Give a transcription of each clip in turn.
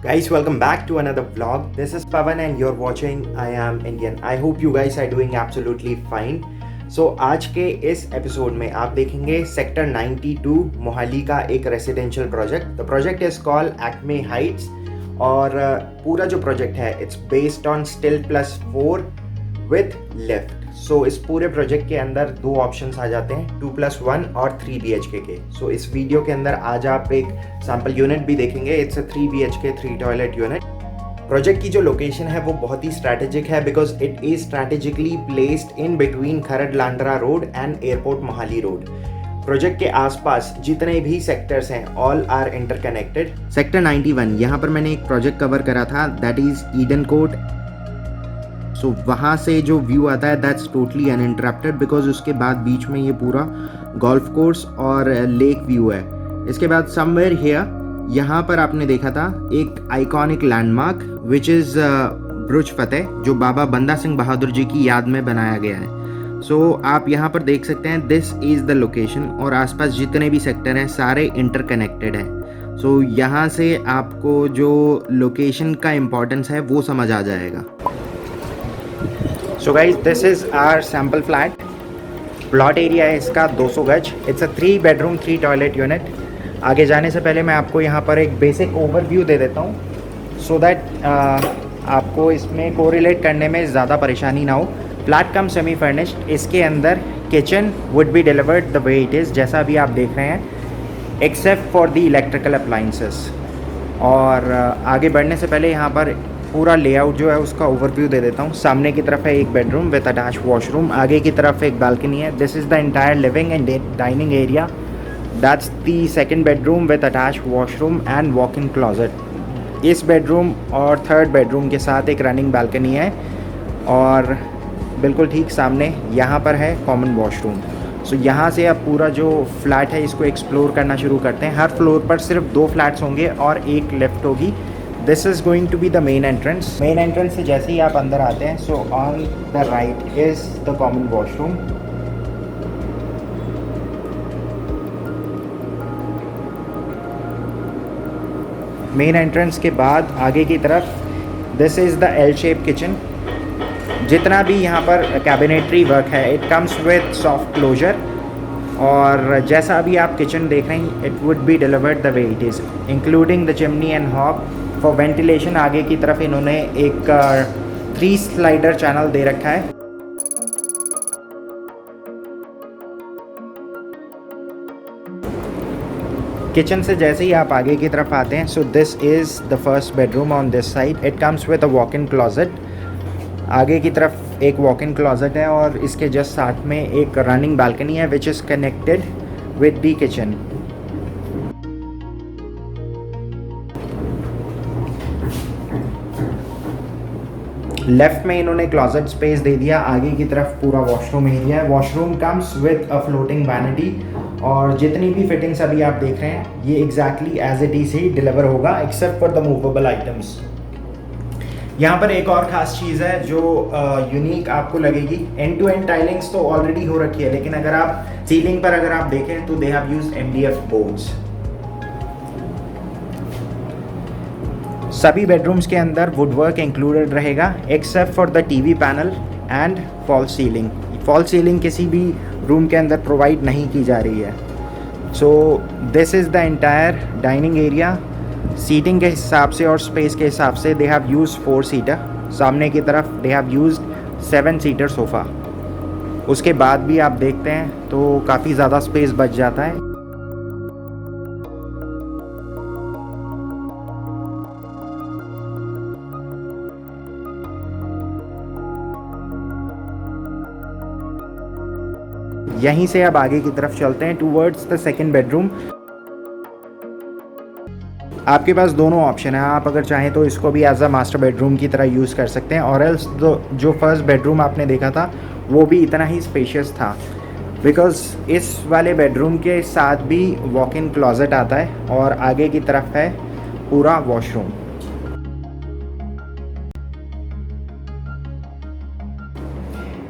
Guys, welcome back to another vlog. This is Pavan and you're watching I Am Indian. I hope you guys are doing absolutely fine. So आज के इस episode में आप देखेंगे sector 92 Mohali का एक residential project. The project is called Acme Heights और पूरा जो प्रोजेक्ट है it's based on stilt plus 4 with lift. So इस पूरे प्रोजेक्ट के अंदर दो ऑप्शंस आ जाते हैं 2+1 और 3 BHK के. सो इस वीडियो के अंदर आज आप एक सैम्पल यूनिट भी देखेंगे. It's a 3 BHK 3 toilet unit. Project की जो लोकेशन है वो बहुत ही स्ट्रैटेजिक है because it is strategically placed in between Kharar Landran road and airport Mohali road. Project के आसपास जितने भी सेक्टर्स हैं ऑल आर इंटरकनेक्टेड. सेक्टर 91 यहाँ पर मैंने एक प्रोजेक्ट कवर करा था दैट इज ईडन कोर्ट. सो वहाँ से जो व्यू आता है दैट्स टोटली अनइंटरप्टेड बिकॉज उसके बाद बीच में ये पूरा गोल्फ कोर्स और लेक व्यू है. इसके बाद समवेयर हियर यहाँ पर आपने देखा था एक आइकॉनिक लैंडमार्क विच इज़ बुर्ज फतेह जो बाबा बंदा सिंह बहादुर जी की याद में बनाया गया है. सो आप यहाँ पर देख सकते हैं दिस इज़ द लोकेशन और आसपास जितने भी सेक्टर हैं सारे इंटरकनेक्टेड हैं. सो यहाँ से आपको जो लोकेशन का इम्पोर्टेंस है वो समझ आ जाएगा. So guys this is our sample flat. Plot area है इसका 200 गज. It's a 3 bedroom 3 toilet unit. आगे जाने से पहले मैं आपको यहाँ पर एक बेसिक ओवरव्यू दे देता हूँ सो दैट आपको इसमें कोरिलेट करने में ज़्यादा परेशानी ना हो. फ्लैट कम सेमी फर्निश्ड. इसके अंदर kitchen would be delivered the way it is जैसा अभी आप देख रहे हैं accept for the electrical appliances. और आगे बढ़ने से पहले यहाँ पर पूरा लेआउट जो है उसका ओवरव्यू दे देता हूँ. सामने की तरफ है एक बेडरूम विद अटैच वॉशरूम. आगे की तरफ एक बालकनी है. This is the entire living and dining area. That's the second bedroom with attach washroom and walk in closet. इस बेडरूम और थर्ड बेडरूम के साथ एक रनिंग बालकनी है और बिल्कुल ठीक सामने यहाँ पर है कॉमन वॉशरूम. सो यहाँ से अब पूरा जो फ्लैट है इसको एक्सप्लोर करना शुरू करते हैं. हर फ्लोर पर सिर्फ 2 फ्लैट्स होंगे और एक लिफ्ट होगी. This is going to be the main entrance. Main entrance से जैसे ही आप अंदर आते हैं so on the right is the common washroom. Main entrance के बाद आगे की तरफ this is the L shape kitchen. जितना भी यहाँ पर कैबिनेटरी वर्क है it comes with soft closer और जैसा अभी आप किचन देख रहे हैं it would be delivered the way it is including the chimney and hob. For ventilation आगे की तरफ इन्होंने एक 3 स्लाइडर चैनल दे रखा है. किचन से जैसे ही आप आगे की तरफ आते हैं सो this is the first bedroom on this side. It comes with a walk in closet. आगे की तरफ एक वॉक इन क्लॉजेट है और इसके जस्ट साथ में एक रनिंग बालकनी है which is connected with the kitchen. Left में इन्होंने क्लॉजेट स्पेस दे दिया. आगे की तरफ पूरा वॉशरूम एरिया है. Washroom comes with a floating vanity और जितनी भी फिटिंग्स अभी आप देख रहे हैं ये एग्जैक्टली एज इट इज़ ही डिलीवर होगा except for the movable items. यहाँ पर एक और ख़ास चीज़ है जो यूनिक आपको लगेगी. एंड टू एंड टाइलिंग्स तो ऑलरेडी हो रखी है लेकिन अगर आप सीलिंग पर अगर आप देखें तो they have used MDF boards. सभी बेडरूम्स के अंदर वुडवर्क इंक्लूडेड रहेगा accept for the TV panel and fall ceiling. Fall ceiling किसी भी रूम के अंदर प्रोवाइड नहीं की जा रही है. So this is the entire dining area. Seating के हिसाब से और स्पेस के हिसाब से दे हैव यूज्ड 4 सीटर. सामने की तरफ they have used 7 seater sofa. उसके बाद भी आप देखते हैं तो काफ़ी ज़्यादा स्पेस बच जाता है. यहीं से अब आगे की तरफ चलते हैं टूवर्ड्स द सेकंड बेडरूम. आपके पास दोनों ऑप्शन है. आप अगर चाहें तो इसको भी एज अ मास्टर बेडरूम की तरह यूज़ कर सकते हैं और एल्स जो फर्स्ट बेडरूम आपने देखा था वो भी इतना ही स्पेशियस था बिकॉज इस वाले बेडरूम के साथ भी वॉक इन क्लॉजेट आता है और आगे की तरफ है पूरा वॉशरूम.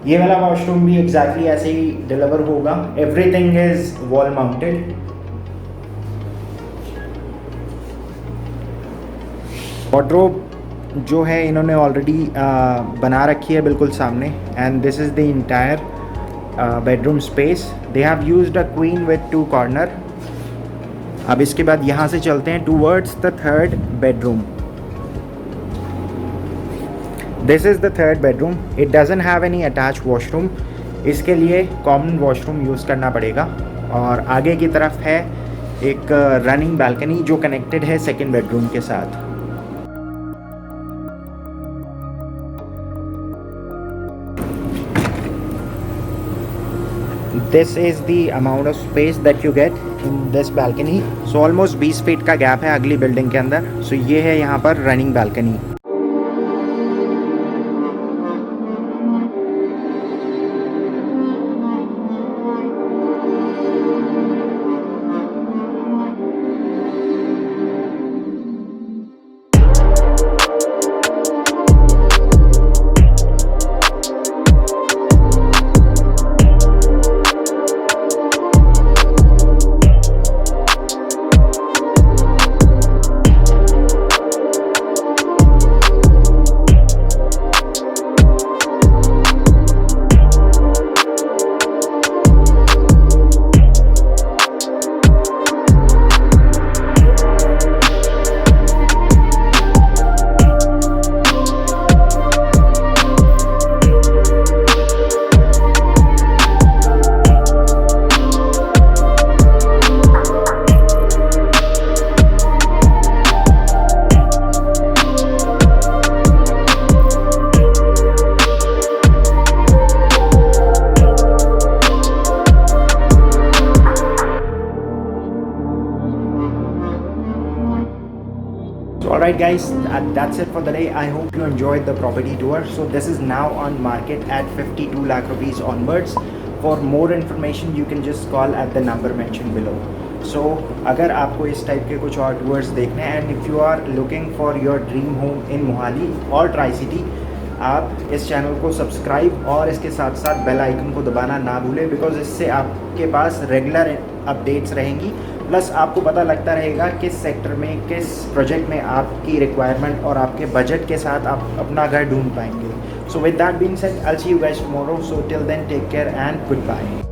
ये वाला वॉशरूम भी एग्जैक्टली ऐसे ही डिलीवर होगा. Everything is wall mounted. Wardrobe जो है इन्होंने ऑलरेडी बना रखी है बिल्कुल सामने, and this is the entire bedroom space. They have used a queen with 2 corner. अब इसके बाद यहाँ से चलते हैं towards the third bedroom. This is the third bedroom. It doesn't have any attach washroom. इसके लिए कॉमन वॉशरूम यूज़ करना पड़ेगा. और आगे की तरफ है एक रनिंग बालकनी जो कनेक्टेड है सेकेंड बेडरूम के साथ. This is the amount of space that you get in this balcony. So almost 20 feet का गैप है अगली बिल्डिंग के अंदर. सो ये है यहाँ पर running balcony. Alright guys, that's it for the day. I hope you enjoyed the property tour. So this is now on market at 52 lakh rupees onwards. For more information you can just call at the number mentioned below. So अगर आपको इस type के कुछ और tours देखने हैं and if you are looking for your dream home in Mohali और tri city, आप इस चैनल को सब्सक्राइब और इसके साथ साथ बेल आइकन को दबाना ना भूलें, बिकॉज इससे आपके पास रेगुलर अपडेट्स रहेंगी. प्लस आपको पता लगता रहेगा किस सेक्टर में, किस प्रोजेक्ट में आपकी रिक्वायरमेंट और आपके बजट के साथ आप अपना घर ढूंढ पाएंगे. So with that being said, I will see you guys tomorrow. So till then take care and good bye.